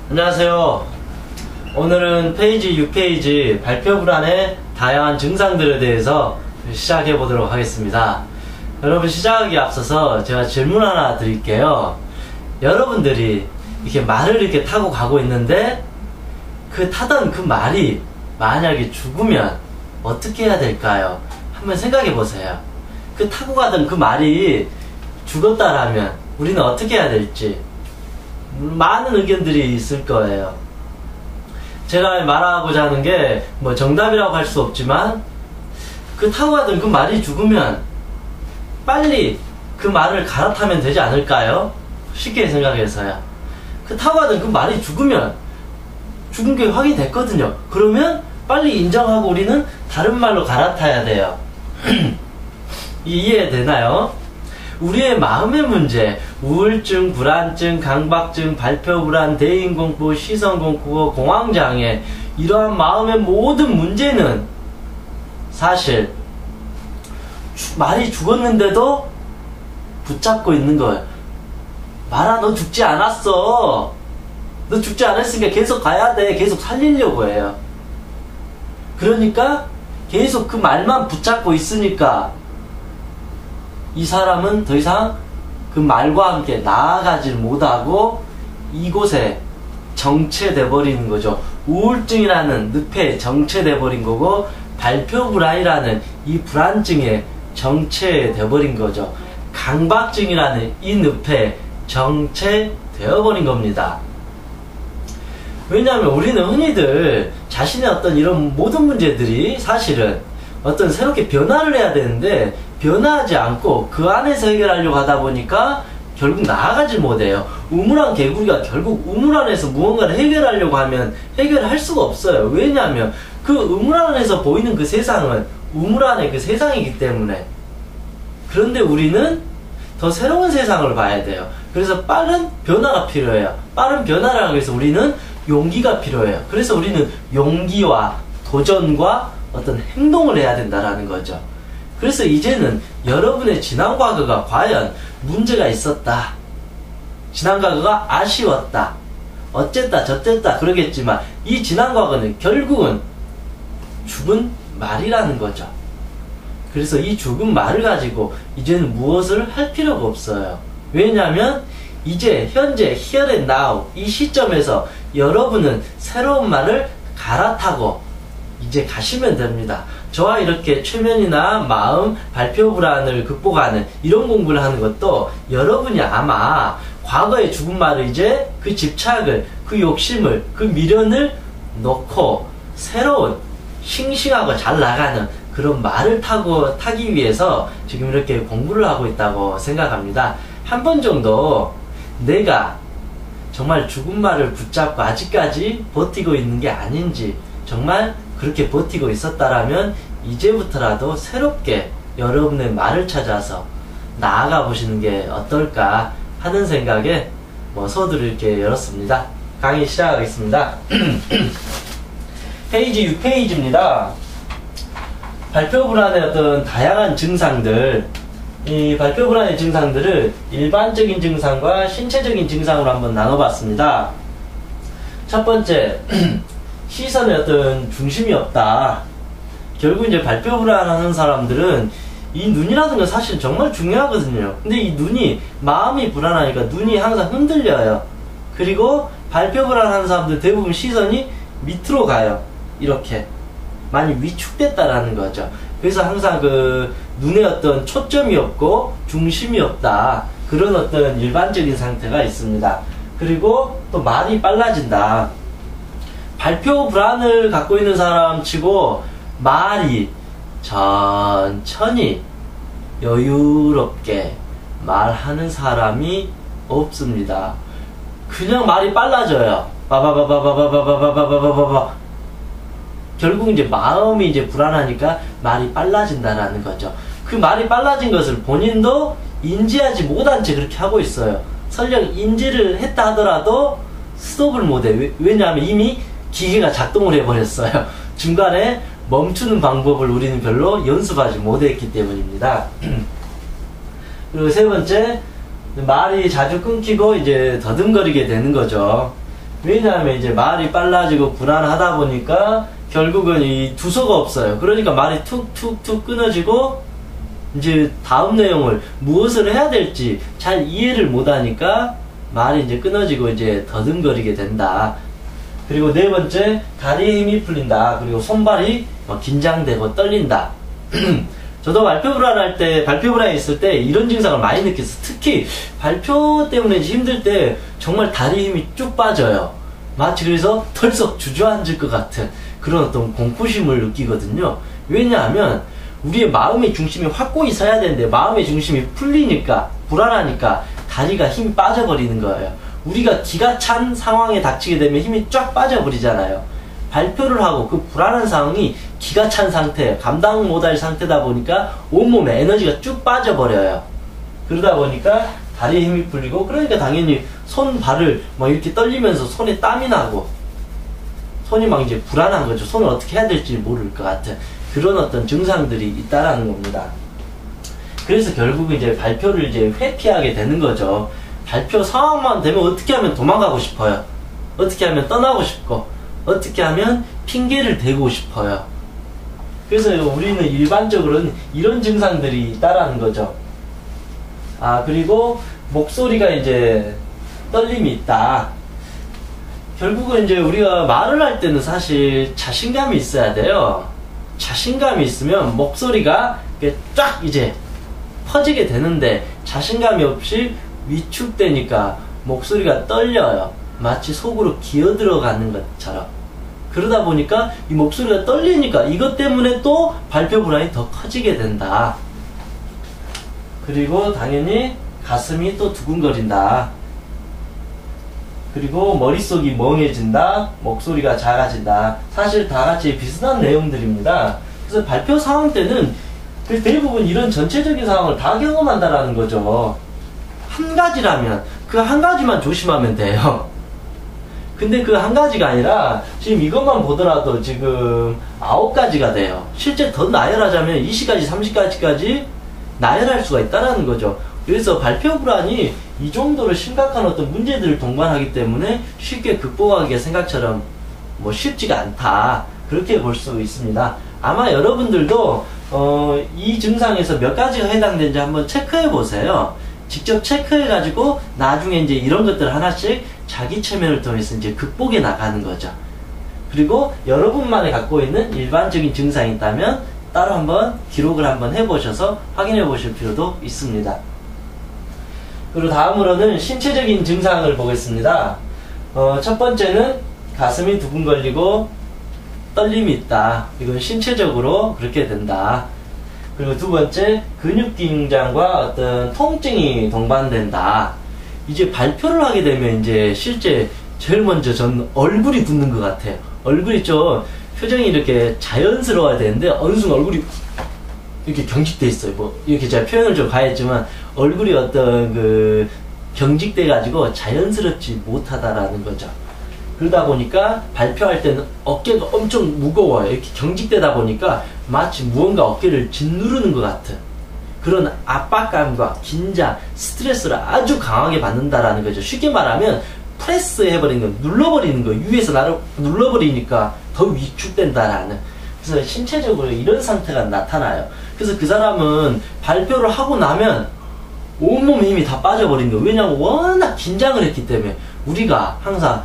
안녕하세요. 오늘은 페이지 6페이지 발표 불안의 다양한 증상들에 대해서 시작해 보도록 하겠습니다. 여러분, 시작하기에 앞서서 제가 질문 하나 드릴게요. 여러분들이 이렇게 말을 이렇게 타고 가고 있는데 타던 그 말이 만약에 죽으면 어떻게 해야 될까요? 한번 생각해 보세요. 타고 가던 그 말이 죽었다라면 우리는 어떻게 해야 될지 많은 의견들이 있을 거예요. 제가 말하고자 하는 게 뭐 정답이라고 할 수 없지만 타고 가던 그 말이 죽으면 빨리 그 말을 갈아타면 되지 않을까요? 쉽게 생각해서요. 타고 가던 그 말이 죽으면 죽은 게 확인됐거든요. 그러면 빨리 인정하고 우리는 다른 말로 갈아타야 돼요. 이해되나요? 우리의 마음의 문제, 우울증, 불안증, 강박증, 발표불안, 대인공포, 시선공포, 공황장애, 이러한 마음의 모든 문제는 사실 말이 죽었는데도 붙잡고 있는 거예요. 말아, 너 죽지 않았어. 너 죽지 않았으니까 계속 가야 돼. 계속 살리려고 해요. 그러니까 계속 그 말만 붙잡고 있으니까 이 사람은 더 이상 그 말과 함께 나아가질 못하고 이곳에 정체돼 버리는 거죠. 우울증이라는 늪에 정체돼 버린 거고, 발표불안이라는 이 불안증에 정체돼 버린 거죠. 강박증이라는 이 늪에 정체되어 버린 겁니다. 왜냐하면 우리는 흔히들 자신의 어떤 이런 모든 문제들이 사실은 어떤 새롭게 변화를 해야 되는데 변화하지 않고 그 안에서 해결하려고 하다 보니까 결국 나아가질 못해요. 우물안 개구리가 결국 우물 안에서 무언가를 해결하려고 하면 해결할 수가 없어요. 왜냐하면 그 우물 안에서 보이는 그 세상은 우물 안의 그 세상이기 때문에. 그런데 우리는 더 새로운 세상을 봐야 돼요. 그래서 빠른 변화가 필요해요. 빠른 변화를 하기 위해서 우리는 용기가 필요해요. 그래서 우리는 용기와 도전과 어떤 행동을 해야 된다라는 거죠. 그래서 이제는 여러분의 지난 과거가 과연 문제가 있었다, 지난 과거가 아쉬웠다, 어쨌다 저쨌다 그러겠지만 이 지난 과거는 결국은 죽은 말이라는 거죠. 그래서 이 죽은 말을 가지고 이제는 무엇을 할 필요가 없어요. 왜냐하면 이제 현재 here and now 이 시점에서 여러분은 새로운 말을 갈아타고 이제 가시면 됩니다. 저와 이렇게 최면이나 마음, 발표 불안을 극복하는 이런 공부를 하는 것도 여러분이 아마 과거의 죽은 말을 이제 그 집착을, 그 욕심을, 그 미련을 놓고 새로운 싱싱하고 잘 나가는 그런 말을 타기 위해서 지금 이렇게 공부를 하고 있다고 생각합니다. 한 번 정도 내가 정말 죽은 말을 붙잡고 아직까지 버티고 있는 게 아닌지, 정말 그렇게 버티고 있었다라면 이제부터라도 새롭게 여러분의 말을 찾아서 나아가 보시는 게 어떨까 하는 생각에 서두를 이렇게 열었습니다. 강의 시작하겠습니다. 페이지 6페이지입니다. 발표불안의 어떤 다양한 증상들, 이 발표불안의 증상들을 일반적인 증상과 신체적인 증상으로 한번 나눠봤습니다. 첫 번째, 시선의 어떤 중심이 없다. 결국 이제 발표불안하는 사람들은 이 눈이라는 건 사실 정말 중요하거든요. 근데 이 눈이, 마음이 불안하니까 눈이 항상 흔들려요. 그리고 발표불안하는 사람들 대부분 시선이 밑으로 가요. 이렇게 많이 위축됐다라는 거죠. 그래서 항상 그 눈에 어떤 초점이 없고 중심이 없다, 그런 어떤 일반적인 상태가 있습니다. 그리고 또 말이 빨라진다. 발표 불안을 갖고 있는 사람 치고 말이 천천히 여유롭게 말하는 사람이 없습니다. 그냥 말이 빨라져요. 바바바바바바바바바바바바바. 결국 이제 마음이 이제 불안하니까 말이 빨라진다라는 거죠. 그 말이 빨라진 것을 본인도 인지하지 못한 채 그렇게 하고 있어요. 설령 인지를 했다 하더라도 스톱을 못해. 왜냐하면 이미 기계가 작동을 해버렸어요. 중간에 멈추는 방법을 우리는 별로 연습하지 못했기 때문입니다. 그리고 세 번째, 말이 자주 끊기고 이제 더듬거리게 되는 거죠. 왜냐하면 이제 말이 빨라지고 불안하다 보니까 결국은 이 두서가 없어요. 그러니까 말이 툭툭툭 끊어지고 이제 다음 내용을 무엇을 해야 될지 잘 이해를 못하니까 말이 이제 끊어지고 이제 더듬거리게 된다. 그리고 네 번째, 다리에 힘이 풀린다. 그리고 손발이 막 긴장되고 떨린다. 저도 발표 불안할 때, 발표 불안이 있을 때 이런 증상을 많이 느꼈어요. 특히 발표 때문에 힘들 때 정말 다리 힘이 쭉 빠져요. 마치 그래서 털썩 주저앉을 것 같은 그런 어떤 공포심을 느끼거든요. 왜냐하면 우리의 마음의 중심이 확고히 서야 되는데 마음의 중심이 풀리니까, 불안하니까 다리가 힘이 빠져버리는 거예요. 우리가 기가 찬 상황에 닥치게 되면 힘이 쫙 빠져버리잖아요. 발표를 하고 그 불안한 상황이 기가 찬 상태, 감당 못할 상태다 보니까 온몸에 에너지가 쭉 빠져버려요. 그러다 보니까 다리에 힘이 풀리고, 그러니까 당연히 손, 발을 막 이렇게 떨리면서 손에 땀이 나고 손이 막 이제 불안한 거죠. 손을 어떻게 해야 될지 모를 것 같은 그런 어떤 증상들이 있다라는 겁니다. 그래서 결국 이제 발표를 이제 회피하게 되는 거죠. 발표 상황만 되면 어떻게 하면 도망가고 싶어요. 어떻게 하면 떠나고 싶고, 어떻게 하면 핑계를 대고 싶어요. 그래서 우리는 일반적으로는 이런 증상들이 있다라는 거죠. 아, 그리고 목소리가 이제 떨림이 있다. 결국은 이제 우리가 말을 할 때는 사실 자신감이 있어야 돼요. 자신감이 있으면 목소리가 쫙 이제 퍼지게 되는데, 자신감이 없이 위축되니까 목소리가 떨려요. 마치 속으로 기어 들어가는 것처럼. 그러다 보니까 이 목소리가 떨리니까 이것 때문에 또 발표 불안이 더 커지게 된다. 그리고 당연히 가슴이 또 두근거린다. 그리고 머릿속이 멍해진다. 목소리가 작아진다. 사실 다 같이 비슷한 내용들입니다. 그래서 발표 상황 때는 대부분 이런 전체적인 상황을 다 경험한다라는 거죠. 한 가지라면 그 한 가지만 조심하면 돼요. 근데 그 한 가지가 아니라 지금 이것만 보더라도 지금 9가지가 돼요. 실제 더 나열하자면 20가지, 30가지까지 나열할 수가 있다는 거죠. 그래서 발표 불안이 이 정도로 심각한 어떤 문제들을 동반하기 때문에 쉽게 극복하기가 생각처럼 뭐 쉽지가 않다. 그렇게 볼 수 있습니다. 아마 여러분들도 이 증상에서 몇 가지가 해당되는지 한번 체크해 보세요. 직접 체크해 가지고 나중에 이제 이런 것들 하나씩 자기 체면을 통해서 이제 극복해 나가는 거죠. 그리고 여러분만이 갖고 있는 일반적인 증상이 있다면 따로 한번 기록을 한번 해보셔서 확인해 보실 필요도 있습니다. 그리고 다음으로는 신체적인 증상을 보겠습니다. 첫 번째는 가슴이 두근거리고 떨림이 있다. 이건 신체적으로 그렇게 된다. 그리고 두 번째, 근육 긴장과 어떤 통증이 동반된다. 이제 발표를 하게 되면 이제 실제 제일 먼저 전 얼굴이 붓는 것 같아요. 얼굴이 좀 표정이 이렇게 자연스러워야 되는데 어느 순간 얼굴이 이렇게 경직돼 있어요. 뭐 이렇게 제가 표현을 좀 가했지만 얼굴이 어떤 그 경직돼 가지고 자연스럽지 못하다라는 거죠. 그러다 보니까 발표할 때는 어깨가 엄청 무거워요. 이렇게 경직되다 보니까 마치 무언가 어깨를 짓누르는 것 같은 그런 압박감과 긴장, 스트레스를 아주 강하게 받는다라는 거죠. 쉽게 말하면 프레스 해버리는 거, 눌러버리는 거, 위에서 나를 눌러버리니까 더 위축된다라는. 그래서 신체적으로 이런 상태가 나타나요. 그래서 그 사람은 발표를 하고 나면 온몸에 힘이 다 빠져버린 거예요. 왜냐하면 워낙 긴장을 했기 때문에. 우리가 항상